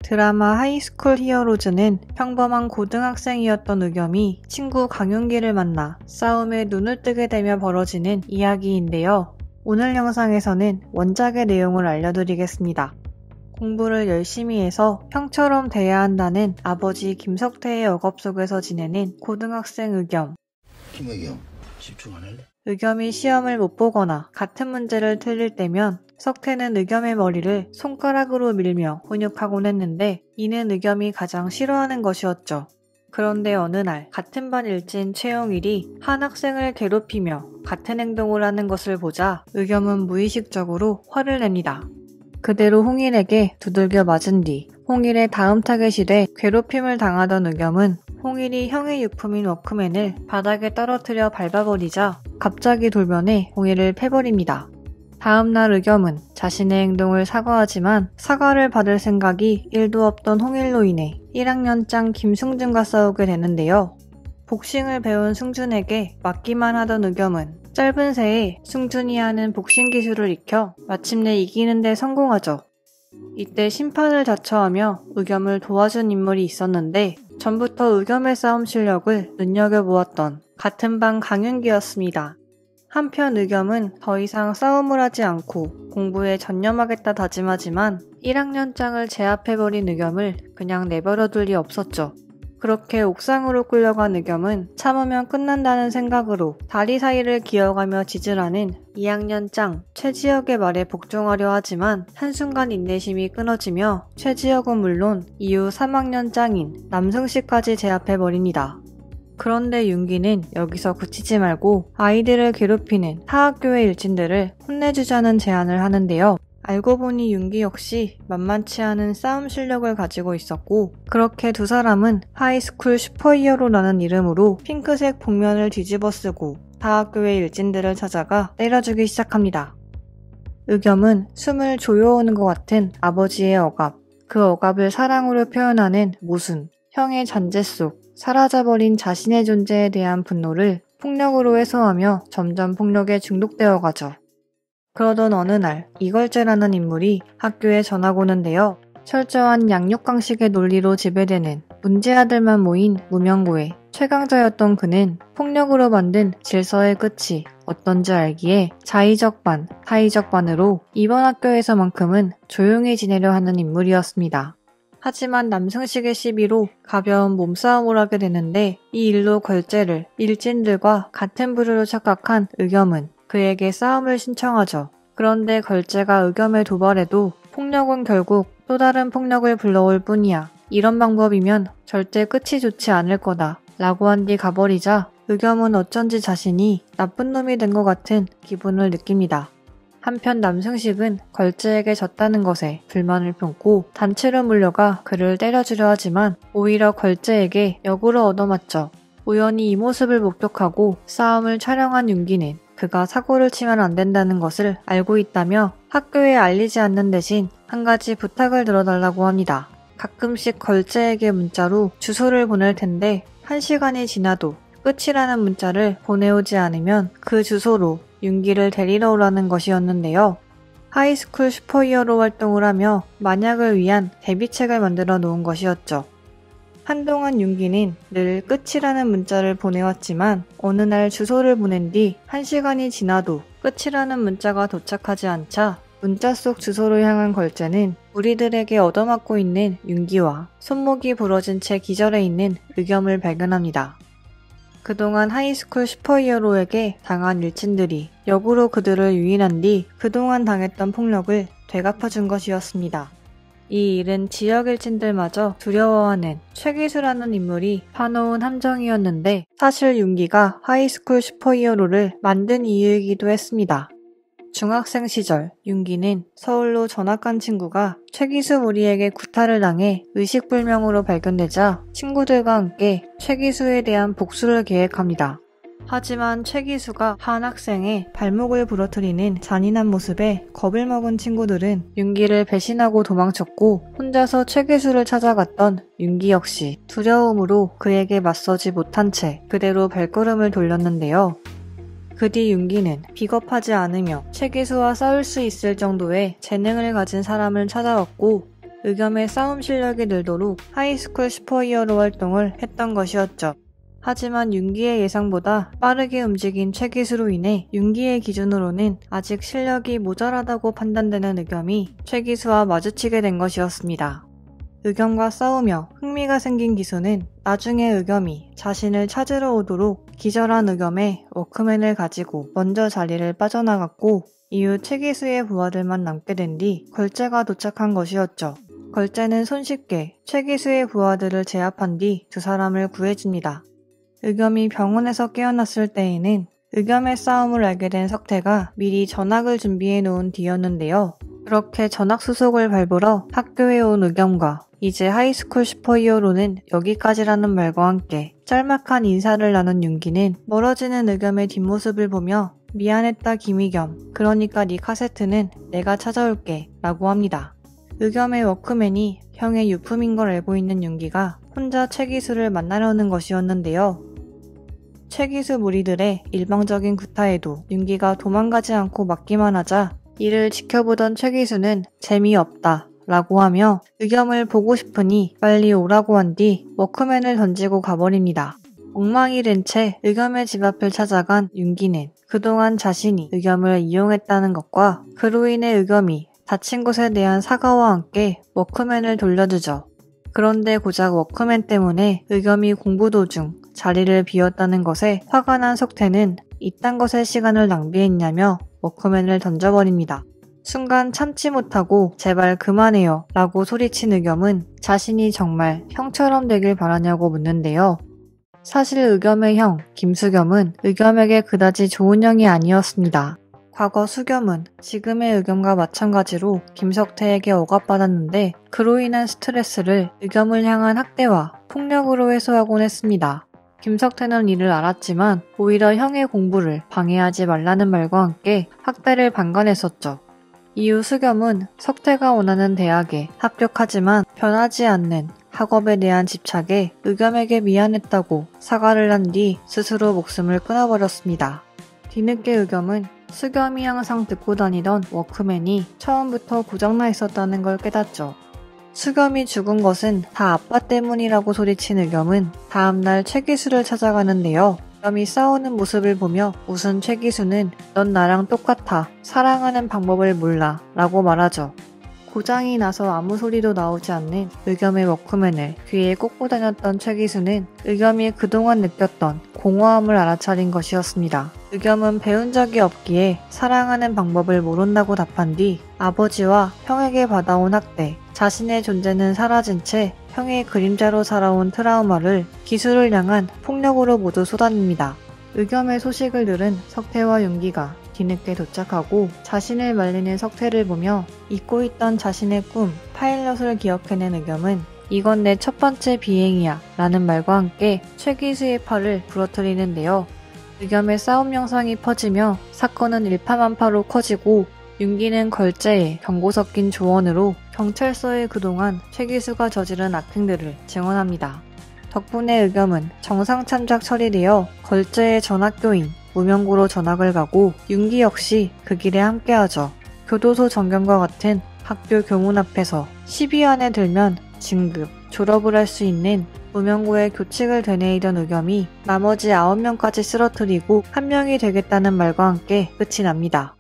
드라마 하이스쿨 히어로즈는 평범한 고등학생이었던 의겸이 친구 강윤기를 만나 싸움에 눈을 뜨게 되며 벌어지는 이야기인데요. 오늘 영상에서는 원작의 내용을 알려드리겠습니다. 공부를 열심히 해서 형처럼 돼야 한다는 아버지 김석태의 억압 속에서 지내는 고등학생 의겸. 김의겸, 집중 안 할래? 의겸이 시험을 못 보거나 같은 문제를 틀릴 때면 석태는 의겸의 머리를 손가락으로 밀며 훈육하곤 했는데 이는 의겸이 가장 싫어하는 것이었죠. 그런데 어느 날 같은 반 일진 최영일이 한 학생을 괴롭히며 같은 행동을 하는 것을 보자 의겸은 무의식적으로 화를 냅니다. 그대로 홍일에게 두들겨 맞은 뒤 홍일의 다음 타겟이 돼 괴롭힘을 당하던 의겸은 홍일이 형의 유품인 워크맨을 바닥에 떨어뜨려 밟아버리자 갑자기 돌변해 홍일을 패버립니다. 다음날 의겸은 자신의 행동을 사과하지만 사과를 받을 생각이 1도 없던 홍일로 인해 1학년짱 김승준과 싸우게 되는데요. 복싱을 배운 승준에게 맞기만 하던 의겸은 짧은 새에 승준이 하는 복싱 기술을 익혀 마침내 이기는 데 성공하죠. 이때 심판을 자처하며 의겸을 도와준 인물이 있었는데 전부터 의겸의 싸움 실력을 눈여겨보았던 같은 반 강윤기였습니다. 한편 의겸은 더 이상 싸움을 하지 않고 공부에 전념하겠다 다짐하지만 1학년장을 제압해버린 의겸을 그냥 내버려둘 리 없었죠. 그렇게 옥상으로 끌려간 의겸은 참으면 끝난다는 생각으로 다리 사이를 기어가며 지질하는 2학년짱 최지혁의 말에 복종하려 하지만 한순간 인내심이 끊어지며 최지혁은 물론 이후 3학년짱인 남승식까지 제압해버립니다. 그런데 윤기는 여기서 그치지 말고 아이들을 괴롭히는 타학교의 일진들을 혼내주자는 제안을 하는데요. 알고 보니 윤기 역시 만만치 않은 싸움 실력을 가지고 있었고 그렇게 두 사람은 하이스쿨 슈퍼히어로라는 이름으로 핑크색 복면을 뒤집어 쓰고 타학교의 일진들을 찾아가 때려주기 시작합니다. 의겸은 숨을 조여오는 것 같은 아버지의 억압, 그 억압을 사랑으로 표현하는 모순, 형의 잔재 속 사라져버린 자신의 존재에 대한 분노를 폭력으로 해소하며 점점 폭력에 중독되어 가죠. 그러던 어느 날 이걸재라는 인물이 학교에 전학 오는데요. 철저한 양육강식의 논리로 지배되는 문제아들만 모인 무명고의 최강자였던 그는 폭력으로 만든 질서의 끝이 어떤지 알기에 자의적 반, 타의적 반으로 이번 학교에서만큼은 조용히 지내려 하는 인물이었습니다. 하지만 남승식의 시비로 가벼운 몸싸움을 하게 되는데 이 일로 걸재를 일진들과 같은 부류로 착각한 의겸은 그에게 싸움을 신청하죠. 그런데 걸재가 의겸의 도발에도 폭력은 결국 또 다른 폭력을 불러올 뿐이야. 이런 방법이면 절대 끝이 좋지 않을 거다 라고 한 뒤 가버리자 의겸은 어쩐지 자신이 나쁜 놈이 된 것 같은 기분을 느낍니다. 한편 남승식은 걸재에게 졌다는 것에 불만을 품고 단체로 몰려가 그를 때려주려 하지만 오히려 걸재에게 역으로 얻어맞죠. 우연히 이 모습을 목격하고 싸움을 촬영한 윤기는 그가 사고를 치면 안 된다는 것을 알고 있다며 학교에 알리지 않는 대신 한 가지 부탁을 들어달라고 합니다. 가끔씩 걸재에게 문자로 주소를 보낼 텐데 1시간이 지나도 끝이라는 문자를 보내오지 않으면 그 주소로 윤기를 데리러 오라는 것이었는데요. 하이스쿨 슈퍼히어로 활동을 하며 만약을 위한 대비책을 만들어 놓은 것이었죠. 한동안 윤기는 늘 끝이라는 문자를 보내왔지만 어느 날 주소를 보낸 뒤 1시간이 지나도 끝이라는 문자가 도착하지 않자 문자 속 주소로 향한 걸재는 우리들에게 얻어맞고 있는 윤기와 손목이 부러진 채 기절해 있는 의겸을 발견합니다. 그동안 하이스쿨 슈퍼히어로에게 당한 일진들이 역으로 그들을 유인한 뒤 그동안 당했던 폭력을 되갚아준 것이었습니다. 이 일은 지역 일진들마저 두려워하는 최기수라는 인물이 파놓은 함정이었는데 사실 윤기가 하이스쿨 슈퍼히어로를 만든 이유이기도 했습니다. 중학생 시절 윤기는 서울로 전학 간 친구가 최기수 무리에게 구타를 당해 의식불명으로 발견되자 친구들과 함께 최기수에 대한 복수를 계획합니다. 하지만 최기수가 한 학생의 발목을 부러뜨리는 잔인한 모습에 겁을 먹은 친구들은 윤기를 배신하고 도망쳤고 혼자서 최기수를 찾아갔던 윤기 역시 두려움으로 그에게 맞서지 못한 채 그대로 발걸음을 돌렸는데요. 그 뒤 윤기는 비겁하지 않으며 최기수와 싸울 수 있을 정도의 재능을 가진 사람을 찾아왔고 의겸의 싸움 실력이 늘도록 하이스쿨 슈퍼히어로 활동을 했던 것이었죠. 하지만 윤기의 예상보다 빠르게 움직인 최기수로 인해 윤기의 기준으로는 아직 실력이 모자라다고 판단되는 의겸이 최기수와 마주치게 된 것이었습니다. 의겸과 싸우며 흥미가 생긴 기수는 나중에 의겸이 자신을 찾으러 오도록 기절한 의겸의 워크맨을 가지고 먼저 자리를 빠져나갔고, 이후 최기수의 부하들만 남게 된 뒤 걸재가 도착한 것이었죠. 걸재는 손쉽게 최기수의 부하들을 제압한 뒤 두 사람을 구해줍니다. 의겸이 병원에서 깨어났을 때에는 의겸의 싸움을 알게 된 석태가 미리 전학을 준비해 놓은 뒤였는데요. 그렇게 전학 수속을 밟으러 학교에 온 의겸과 이제 하이스쿨 슈퍼히어로는 여기까지라는 말과 함께 짤막한 인사를 나눈 윤기는 멀어지는 의겸의 뒷모습을 보며 미안했다 김의겸, 그러니까 네 카세트는 내가 찾아올게 라고 합니다. 의겸의 워크맨이 형의 유품인 걸 알고 있는 윤기가 혼자 최기수를 만나려는 것이었는데요. 최기수 무리들의 일방적인 구타에도 윤기가 도망가지 않고 막기만 하자 이를 지켜보던 최기수는 재미없다 라고 하며 의겸을 보고 싶으니 빨리 오라고 한 뒤 워크맨을 던지고 가버립니다. 엉망이 된 채 의겸의 집 앞을 찾아간 윤기는 그동안 자신이 의겸을 이용했다는 것과 그로 인해 의겸이 다친 것에 대한 사과와 함께 워크맨을 돌려주죠. 그런데 고작 워크맨 때문에 의겸이 공부 도중 자리를 비웠다는 것에 화가 난 석태는 이딴 것에 시간을 낭비했냐며 워크맨을 던져버립니다. 순간 참지 못하고 제발 그만해요 라고 소리친 의겸은 자신이 정말 형처럼 되길 바라냐고 묻는데요. 사실 의겸의 형 김수겸은 의겸에게 그다지 좋은 형이 아니었습니다. 과거 수겸은 지금의 의겸과 마찬가지로 김석태에게 억압받았는데 그로 인한 스트레스를 의겸을 향한 학대와 폭력으로 해소하곤 했습니다. 김석태는 이를 알았지만 오히려 형의 공부를 방해하지 말라는 말과 함께 학대를 방관했었죠. 이후 수겸은 석태가 원하는 대학에 합격하지만 변하지 않는 학업에 대한 집착에 의겸에게 미안했다고 사과를 한 뒤 스스로 목숨을 끊어버렸습니다. 뒤늦게 의겸은 수겸이 항상 듣고 다니던 워크맨이 처음부터 고장나 있었다는 걸 깨닫죠. 수겸이 죽은 것은 다 아빠 때문이라고 소리친 의겸은 다음날 최기수를 찾아가는데요. 의겸이 싸우는 모습을 보며 웃은 최기수는 넌 나랑 똑같아. 사랑하는 방법을 몰라. 라고 말하죠. 고장이 나서 아무 소리도 나오지 않는 의겸의 워크맨을 귀에 꽂고 다녔던 최기수는 의겸이 그동안 느꼈던 공허함을 알아차린 것이었습니다. 의겸은 배운 적이 없기에 사랑하는 방법을 모른다고 답한 뒤 아버지와 형에게 받아온 학대, 자신의 존재는 사라진 채 형의 그림자로 살아온 트라우마를 기수를 향한 폭력으로 모두 쏟아냅니다. 의겸의 소식을 들은 석태와 윤기가 뒤늦게 도착하고 자신을 말리는 석태를 보며 잊고 있던 자신의 꿈, 파일럿을 기억해낸 의겸은 이건 내 첫 번째 비행이야 라는 말과 함께 최기수의 팔을 부러뜨리는데요. 의겸의 싸움 영상이 퍼지며 사건은 일파만파로 커지고 윤기는 걸재에 경고 섞인 조언으로 경찰서에 그동안 최기수가 저지른 악행들을 증언합니다. 덕분에 의겸은 정상 참작 처리되어 걸재의 전학교인 무명고로 전학을 가고 윤기 역시 그 길에 함께하죠. 교도소 전경과 같은 학교 교문 앞에서 10위 안에 들면 진급, 졸업을 할 수 있는 무명고의 교칙을 되뇌이던 의겸이 나머지 9명까지 쓰러뜨리고 한 명이 되겠다는 말과 함께 끝이 납니다.